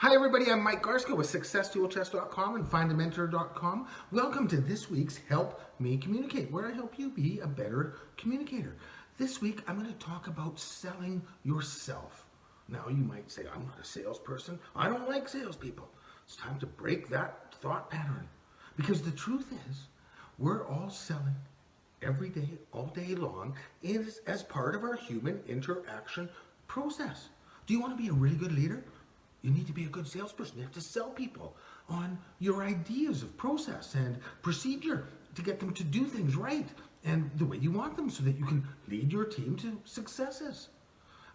Hi everybody, I'm Mike Garsko with SuccessToolChest.com and FindAMentor.com. Welcome to this week's Help Me Communicate, where I help you be a better communicator. This week I'm going to talk about selling yourself. Now you might say, I'm not a salesperson. I don't like salespeople. It's time to break that thought pattern. Because the truth is, we're all selling every day, all day long, as part of our human interaction process. Do you want to be a really good leader? You need to be a good salesperson. You have to sell people on your ideas of process and procedure to get them to do things right and the way you want them so that you can lead your team to successes.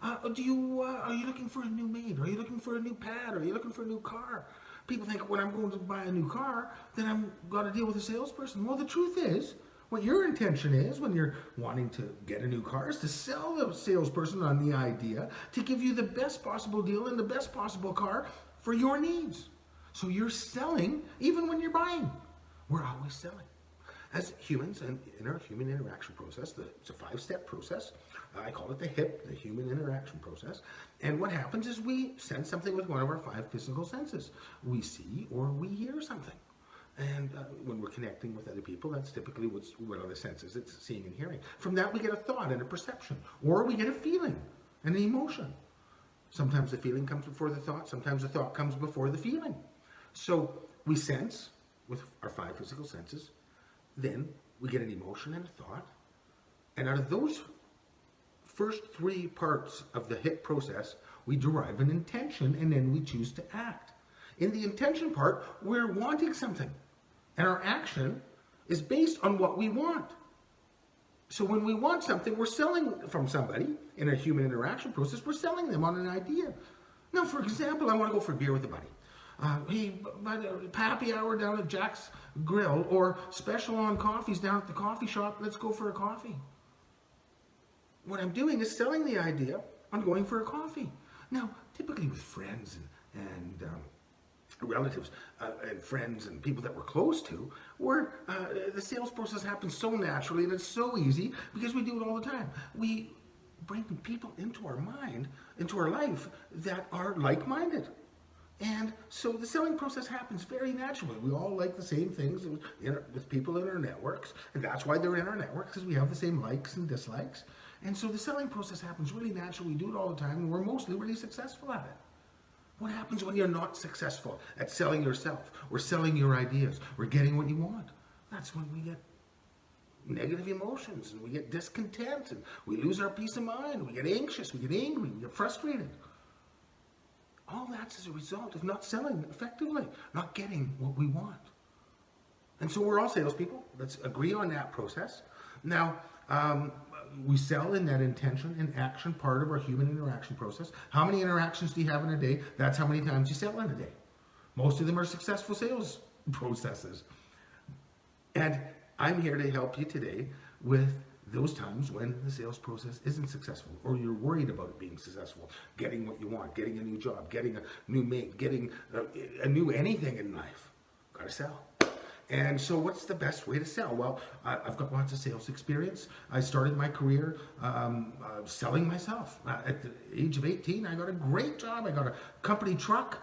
Are you looking for a new maid? Are you looking for a new pad? Are you looking for a new car? People think when I'm going to buy a new car, then I'm going to deal with a salesperson. Well, the truth is, what your intention is when you're wanting to get a new car is to sell the salesperson on the idea to give you the best possible deal and the best possible car for your needs. So you're selling even when you're buying. We're always selling. As humans and in our human interaction process, it's a 5-step process. I call it the HIP, the human interaction process. And what happens is we sense something with one of our 5 physical senses. We see or we hear something. And when we're connecting with other people, that's typically what are the senses? It's seeing and hearing. From that, we get a thought and a perception, or we get a feeling and an emotion. Sometimes the feeling comes before the thought. Sometimes the thought comes before the feeling. So we sense with our 5 physical senses. Then we get an emotion and a thought. And out of those first 3 parts of the HIT process, we derive an intention, and then we choose to act. In the intention part, we're wanting something. And our action is based on what we want. So when we want something, we're selling from somebody in a human interaction process. We're selling them on an idea. Now, for example, I want to go for a beer with a buddy. Hey, happy hour down at Jack's Grill, or special on coffees down at the coffee shop. Let's go for a coffee. What I'm doing is selling the idea on going for a coffee. Now, typically with friends and relatives and friends and people that we're close to, where the sales process happens so naturally and it's so easy because we do it all the time. We bring people into our mind, into our life that are like-minded. And so the selling process happens very naturally. We all like the same things with people in our networks, and that's why they're in our networks, because we have the same likes and dislikes. And so the selling process happens really naturally. We do it all the time, and we're mostly really successful at it. What happens when you're not successful at selling yourself or selling your ideas or getting what you want? That's when we get negative emotions and we get discontent and we lose our peace of mind. We get anxious, we get angry, we get frustrated. All that's as a result of not selling effectively, not getting what we want. And so we're all salespeople. Let's agree on that process. Now, we sell in that intention and action part of our human interaction process. How many interactions do you have in a day? That's how many times you sell in a day. Most of them are successful sales processes. And I'm here to help you today with those times when the sales process isn't successful, or you're worried about it being successful, getting what you want, getting a new job, getting a new mate, getting a new anything in life. Gotta sell. And so what's the best way to sell? Well, I've got lots of sales experience. I started my career selling myself. At the age of 18, I got a great job. I got a company truck,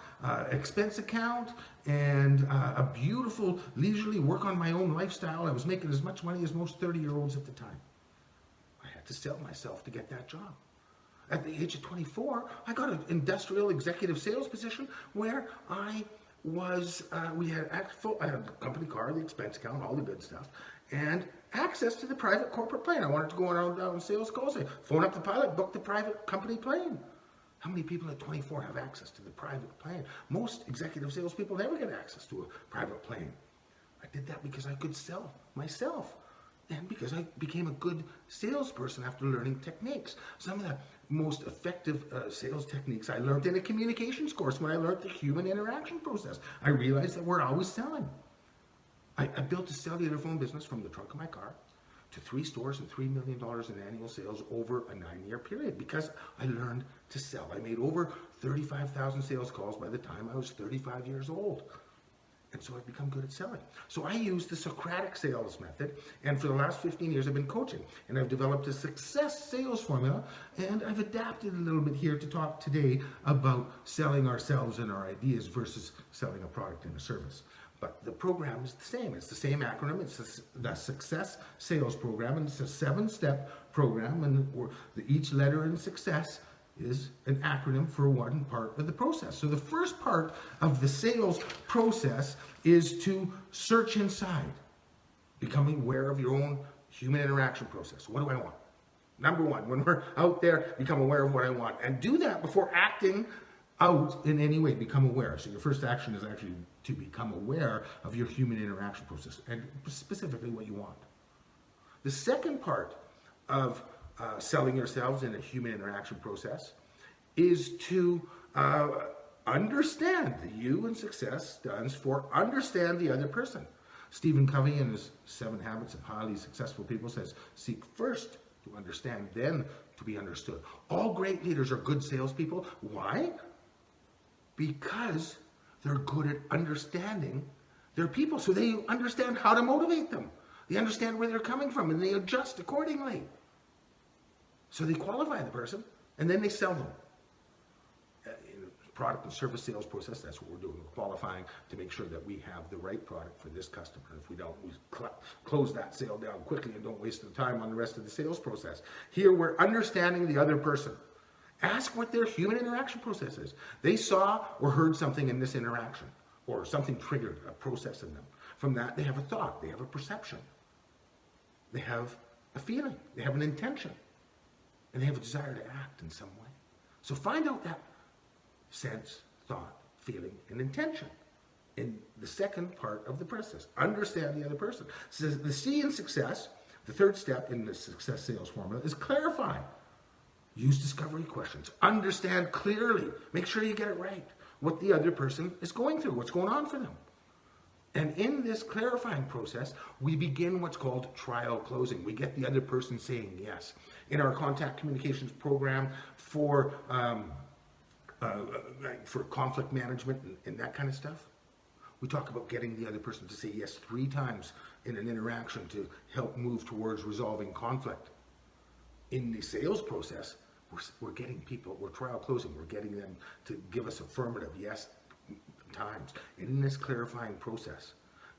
expense account, and a beautiful leisurely work on my own lifestyle. I was making as much money as most 30-year-olds at the time. I had to sell myself to get that job. At the age of 24, I got an industrial executive sales position where I had a company car, the expense account, all the good stuff, and access to the private corporate plane. I wanted to go on sales calls. I phone up the pilot, book the private company plane. How many people at 24 have access to the private plane? Most executive salespeople never get access to a private plane. I did that because I could sell myself, and because I became a good salesperson after learning techniques. Some of the most effective sales techniques I learned in a communications course when I learned the human interaction process. I realized that we're always selling. I built a cellular phone business from the trunk of my car to 3 stores and $3 million in annual sales over a 9-year period because I learned to sell. I made over 35,000 sales calls by the time I was 35 years old. And so I've become good at selling. So I use the Socratic sales method, and for the last 15 years I've been coaching, and I've developed a success sales formula, and I've adapted a little bit here to talk today about selling ourselves and our ideas versus selling a product and a service. But the program is the same. It's the same acronym. It's the Success Sales Program, and it's a 7-step program, and each letter in success is an acronym for one part of the process. So the first part of the sales process is to search inside, becoming aware of your own human interaction process. What do I want? Number one, when we're out there, become aware of what I want, and do that before acting out in any way. Become aware. So your first action is actually to become aware of your human interaction process, and specifically what you want. The second part of selling yourselves in a human interaction process is to understand. The U in success stands for understand the other person. Stephen Covey, in his 7 Habits of Highly Successful People, says, seek first to understand, then to be understood. All great leaders are good salespeople. Why? Because they're good at understanding their people, so they understand how to motivate them. They understand where they're coming from, and they adjust accordingly. So they qualify the person, and then they sell them. In the product and service sales process, that's what we're doing. We're qualifying to make sure that we have the right product for this customer. If we don't, we close that sale down quickly and don't waste the time on the rest of the sales process. Here, we're understanding the other person. Ask what their human interaction process is. They saw or heard something in this interaction, or something triggered a process in them. From that, they have a thought, they have a perception, they have a feeling, they have an intention, and they have a desire to act in some way. So find out that sense, thought, feeling, and intention in the second part of the process. Understand the other person. So the C in success, the third step in the success sales formula, is clarify. Use discovery questions. Understand clearly. Make sure you get it right. What the other person is going through, what's going on for them. And in this clarifying process, we begin what's called trial closing. We get the other person saying yes. In our contact communications program for conflict management and that kind of stuff, we talk about getting the other person to say yes 3 times in an interaction to help move towards resolving conflict. In the sales process, we're getting people, we're trial closing, we're getting them to give us affirmative yes times. And in this clarifying process,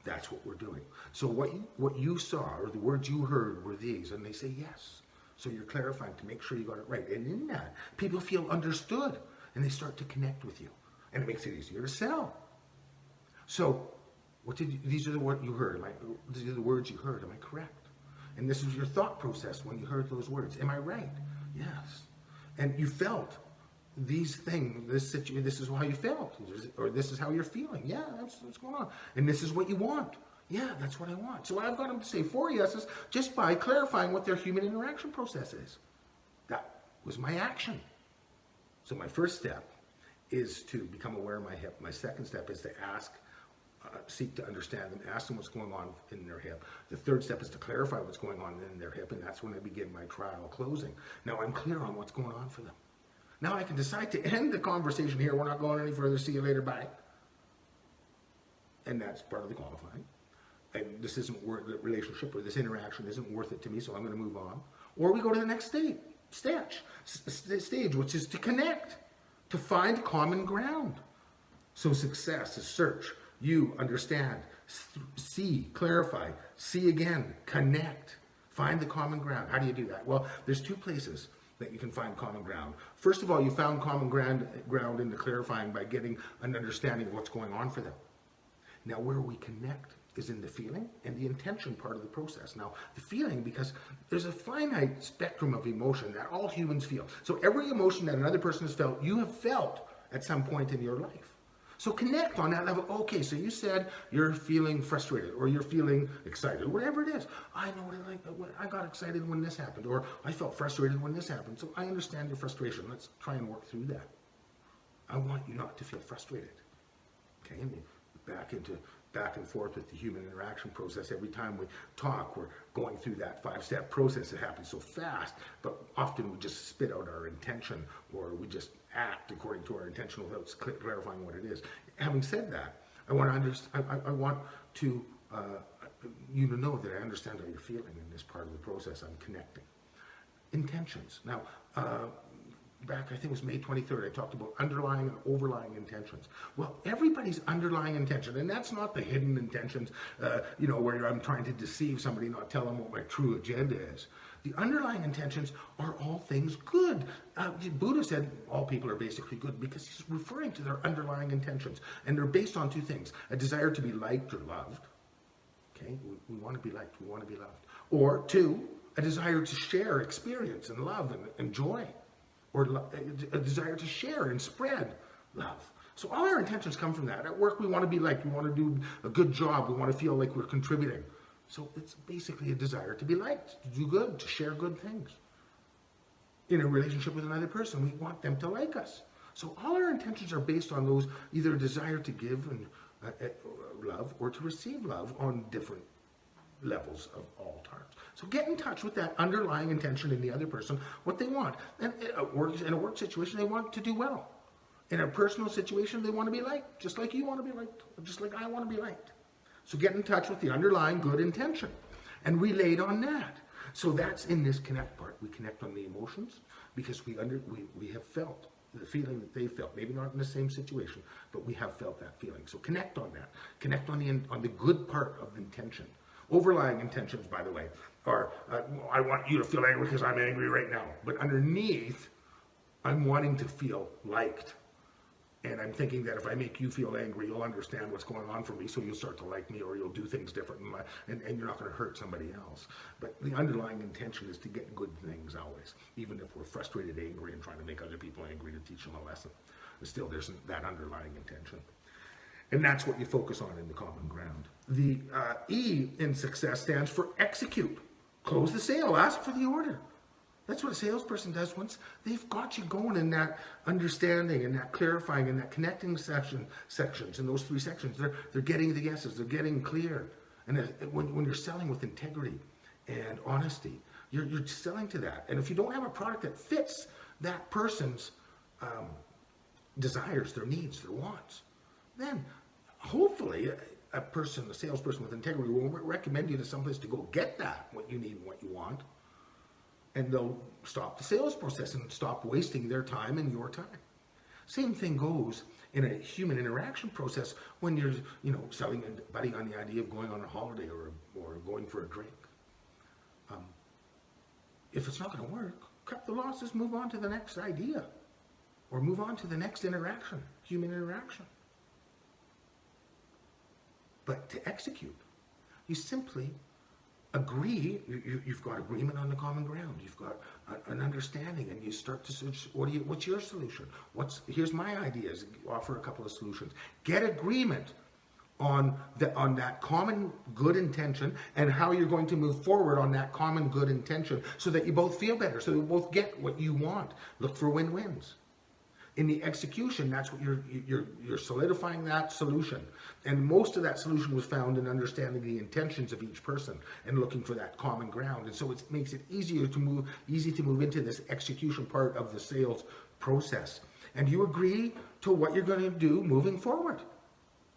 that's what we're doing. So what you saw, or the words you heard, were these, and they say yes. So you're clarifying to make sure you got it right. And in that, people feel understood, and they start to connect with you. And it makes it easier to sell. So these are what you heard. These are the words you heard. Am I correct? And this is your thought process when you heard those words. Am I right? Yes. And you felt these things, this is how you felt, or this is how you're feeling. Yeah, that's what's going on. And this is what you want. Yeah, that's what I want. So I've got them to say 4 yeses just by clarifying what their human interaction process is. That was my action. So my first step is to become aware of my hip. My second step is to seek to understand them, ask them what's going on in their hip. The third step is to clarify what's going on in their hip, and that's when I begin my trial closing. Now I'm clear on what's going on for them. Now I can decide to end the conversation here. We're not going any further. See you later. Bye. And that's part of the qualifying. And this isn't worth the relationship, or this interaction isn't worth it to me, so I'm going to move on. Or we go to the next stage, which is to connect, to find common ground. So success is search. You understand, see, clarify, see again, connect, find the common ground. How do you do that? Well, there's 2 places that you can find common ground. First of all, you found common ground in the clarifying by getting an understanding of what's going on for them. Now, where we connect is in the feeling and the intention part of the process. Now, the feeling, because there's a finite spectrum of emotion that all humans feel. So every emotion that another person has felt, you have felt at some point in your life. So connect on that level. Okay, so you said you're feeling frustrated, or you're feeling excited, whatever it is. I know what I got excited when this happened, or I felt frustrated when this happened. So I understand your frustration. Let's try and work through that. I want you not to feel frustrated. Okay, and back and forth with the human interaction process. Every time we talk, we're going through that 5-step process. It happens so fast, but often we just spit out our intention, or we just act according to our intention without clarifying what it is. Having said that, I want to I want to you to know that I understand how you're feeling in this part of the process. I'm connecting. Intentions. Now, back, I think it was May 23rd, I talked about underlying and overlying intentions. Well, everybody's underlying intention, and that's not the hidden intentions, where I'm trying to deceive somebody, not tell them what my true agenda is. The underlying intentions are all things good. Buddha said all people are basically good because he's referring to their underlying intentions, and they're based on two things: a desire to be liked or loved. Okay, we want to be liked, we want to be loved. Or two, a desire to share experience and love and joy. Or a desire to share and spread love. So all our intentions come from that. At work, we want to be liked. We want to do a good job. We want to feel like we're contributing. So it's basically a desire to be liked, to do good, to share good things. In a relationship with another person, we want them to like us. So all our intentions are based on those, either a desire to give and love or to receive love on different levels of all times. So get in touch with that underlying intention in the other person, what they want. And in a work situation, they want to do well. In a personal situation, they want to be liked, just like you want to be liked, just like I want to be liked. So get in touch with the underlying good intention and relate on that. So that's in this connect part. We connect on the emotions because we have felt the feeling that they felt, maybe not in the same situation, but we have felt that feeling. So connect on that. Connect on the good part of intention. Overlying intentions, by the way, are I want you to feel angry because I'm angry right now. But underneath, I'm wanting to feel liked. And I'm thinking that if I make you feel angry, you'll understand what's going on for me, so you'll start to like me, or you'll do things different, and you're not going to hurt somebody else. But the underlying intention is to get good things always, even if we're frustrated, angry, and trying to make other people angry to teach them a lesson. But still, there's that underlying intention. And that's what you focus on in the common ground. The E in success stands for execute. Close the sale, ask for the order. That's what a salesperson does once they've got you going in that understanding and that clarifying and that connecting sections, in those three sections. They're getting the yeses, they're getting clear. And when you're selling with integrity and honesty, you're selling to that. And if you don't have a product that fits that person's desires, their needs, their wants, then hopefully a salesperson with integrity will recommend you to someplace to go get that, what you need and what you want. And they'll stop the sales process and stop wasting their time and your time. Same thing goes in a human interaction process when you're, selling anybody on the idea of going on a holiday or going for a drink. If it's not going to work, cut the losses, move on to the next idea, or move on to the next interaction, human interaction. But to execute, you simply agree. You've got agreement on the common ground. You've got an understanding, and you start to search. What's your solution? Here's my ideas. Offer a couple of solutions. Get agreement on that common good intention and how you're going to move forward on that common good intention, so that you both feel better, so you both get what you want. Look for win-wins. In the execution, that's what you're solidifying that solution. And most of that solution was found in understanding the intentions of each person and looking for that common ground. And so it makes it easy to move into this execution part of the sales process. And you agree to what you're going to do moving forward.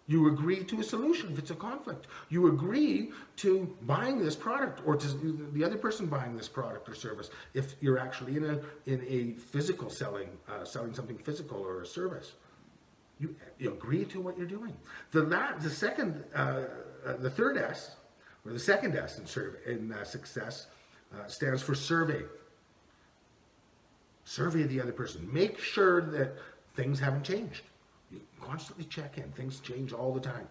You agree to a solution if it's a conflict. You agree to buying this product, or to the other person buying this product or service if you're actually in a physical selling something physical or a service. You agree to what you're doing. The third S, or the second S in success, stands for survey. Survey the other person. Make sure that things haven't changed. You constantly check in. Things change all the time.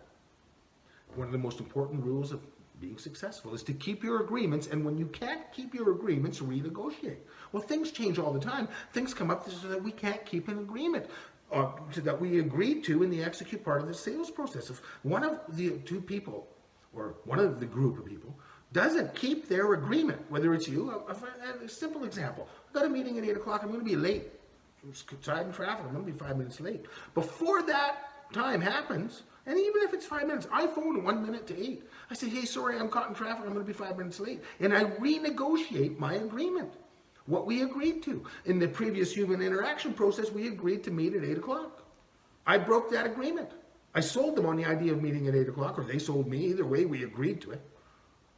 One of the most important rules of being successful is to keep your agreements, and when you can't keep your agreements, renegotiate. Well, things change all the time. Things come up so that we can't keep an agreement that we agreed to in the execute part of the sales process. If one of the two people, or one of the group of people, doesn't keep their agreement, whether it's you, a simple example. I've got a meeting at 8 o'clock, I'm going to be late. Side in traffic, I'm going to be 5 minutes late. Before that time happens, and even if it's 5 minutes, I phone 1 minute to 8. I say, hey, sorry, I'm caught in traffic, I'm going to be 5 minutes late. And I renegotiate my agreement, what we agreed to. In the previous human interaction process, we agreed to meet at 8 o'clock. I broke that agreement. I sold them on the idea of meeting at 8 o'clock, or they sold me. Either way, we agreed to it.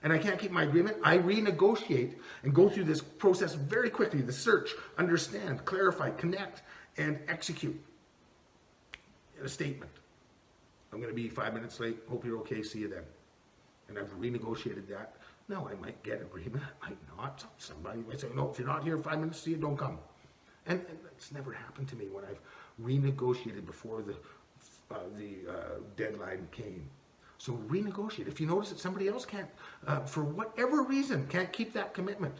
And I can't keep my agreement. I renegotiate and go through this process very quickly. The search, understand, clarify, connect, and execute in a statement. I'm going to be 5 minutes late. Hope you're okay. See you then. And I've renegotiated that. Now, I might get agreement. I might not. Somebody might say, no, if you're not here 5 minutes, see you, don't come. And it's never happened to me when I've renegotiated before the deadline came. So renegotiate. If you notice that somebody else can't, for whatever reason, can't keep that commitment,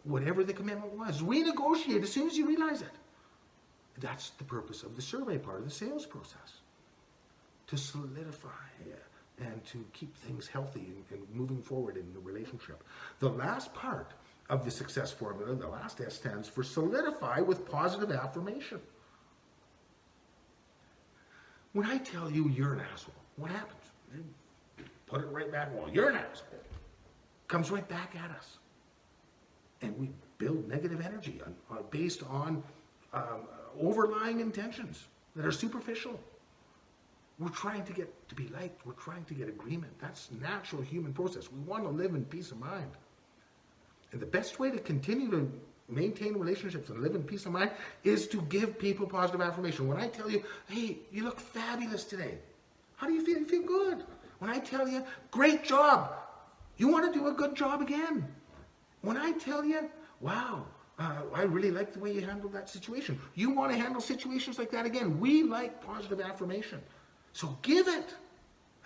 whatever the commitment was, renegotiate as soon as you realize it. That's the purpose of the survey part of the sales process. To solidify and to keep things healthy and moving forward in the relationship. The last part of the success formula, the last S, stands for solidify with positive affirmation. When I tell you you're an asshole, what happens? You put it right back, well, you're an asshole. Comes right back at us. And we build negative energy based on overlying intentions that are superficial. We're trying to get to be liked. We're trying to get agreement. That's natural human process. We want to live in peace of mind. And the best way to continue to maintain relationships and live in peace of mind is to give people positive affirmation. When I tell you, hey, you look fabulous today. How do you feel? You feel good. When I tell you, great job. You want to do a good job again. When I tell you, wow, I really like the way you handled that situation. You want to handle situations like that again. We like positive affirmation. So give it.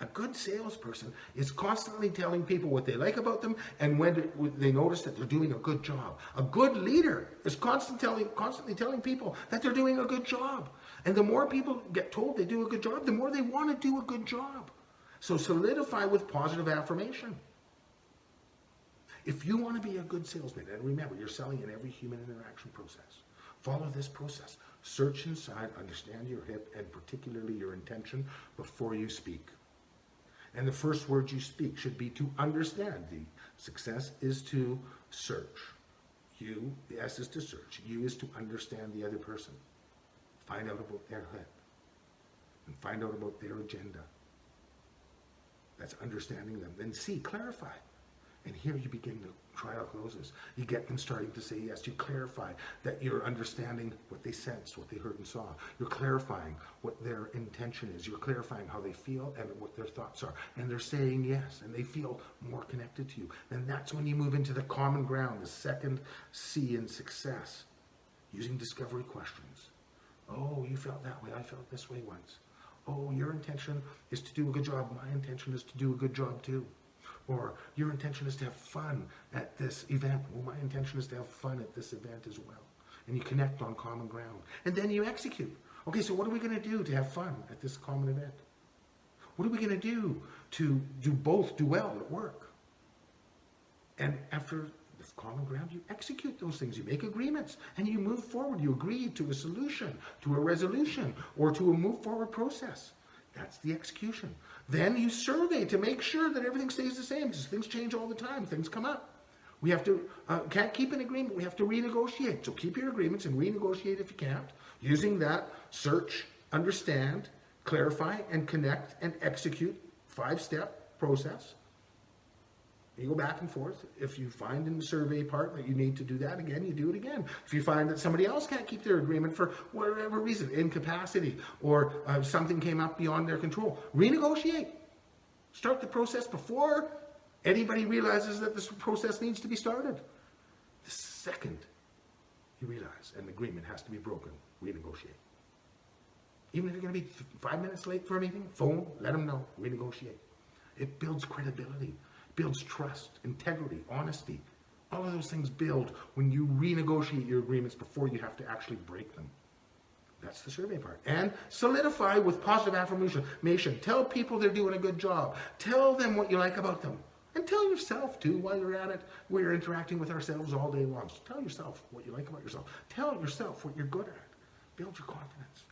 A good salesperson is constantly telling people what they like about them and when they notice that they're doing a good job. A good leader is constantly telling people that they're doing a good job. And the more people get told they do a good job, the more they want to do a good job. So solidify with positive affirmation. If you want to be a good salesman, and remember, you're selling in every human interaction process, follow this process. Search inside, understand your hip, and particularly your intention before you speak. And the first word you speak should be to understand. The success is to search. You, the S is to search. U is to understand the other person. Find out about their hip. And find out about their agenda. That's understanding them. Then C, clarify. And here you begin the trial closes. You get them starting to say yes. You clarify that you're understanding what they sensed, what they heard and saw. You're clarifying what their intention is. You're clarifying how they feel and what their thoughts are. And they're saying yes, and they feel more connected to you. And that's when you move into the common ground, the second C in success, using discovery questions. Oh, you felt that way. I felt this way once. Oh, your intention is to do a good job. My intention is to do a good job too. Or your intention is to have fun at this event. Well, my intention is to have fun at this event as well. And you connect on common ground. And then you execute. Okay, so what are we going to do to have fun at this common event? What are we going to do to do well at work? And after the common ground, you execute those things. You make agreements and you move forward. You agree to a solution, to a resolution, or to a move forward process. That's the execution. Then you survey to make sure that everything stays the same, because things change all the time. Things come up. We have to, can't keep an agreement. We have to renegotiate. So keep your agreements and renegotiate if you can't, using that search, understand, clarify, and connect and execute 5-step process. You go back and forth. If you find in the survey part that you need to do that again, you do it again. If you find that somebody else can't keep their agreement for whatever reason, incapacity, or something came up beyond their control, renegotiate. Start the process before anybody realizes that this process needs to be started. The second you realize an agreement has to be broken, renegotiate. Even if you're going to be 5 minutes late for a meeting, phone, let them know, renegotiate. It builds credibility. Builds trust, integrity, honesty. All of those things build when you renegotiate your agreements before you have to actually break them. That's the survey part. And solidify with positive affirmation. Tell people they're doing a good job. Tell them what you like about them. And tell yourself, too, while you're at it. We're interacting with ourselves all day long. So tell yourself what you like about yourself. Tell yourself what you're good at. Build your confidence.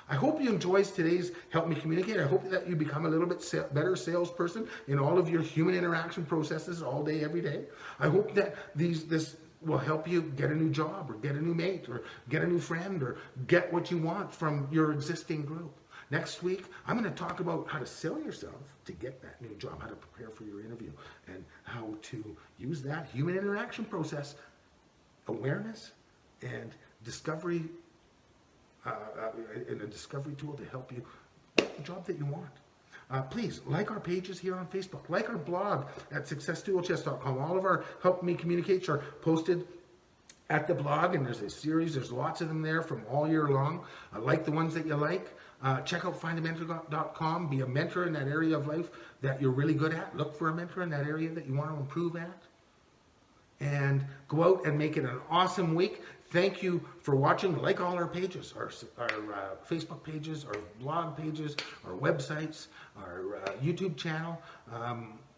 I hope you enjoyed today's Help Me Communicate. I hope that you become a little bit better salesperson in all of your human interaction processes all day, every day. I hope that this will help you get a new job or get a new mate or get a new friend or get what you want from your existing group. Next week, I'm going to talk about how to sell yourself to get that new job, how to prepare for your interview, and how to use that human interaction process, awareness, and discovery, and a discovery tool to help you get the job that you want. Please like our pages here on Facebook, like our blog at successtoolchest.com. All of our Help Me Communicate are posted at the blog, and there's a series, there's lots of them there from all year long. Like the ones that you like. Check out findamentor.com. Be a mentor in that area of life that you're really good at. Look for a mentor in that area that you want to improve at. And go out and make it an awesome week. Thank you for watching. Like all our pages, our Facebook pages, our blog pages, our websites, our YouTube channel.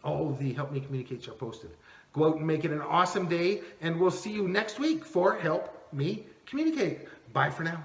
All of the Help Me Communicate are posted. Go out and make it an awesome day, and we'll see you next week for Help Me Communicate. Bye for now.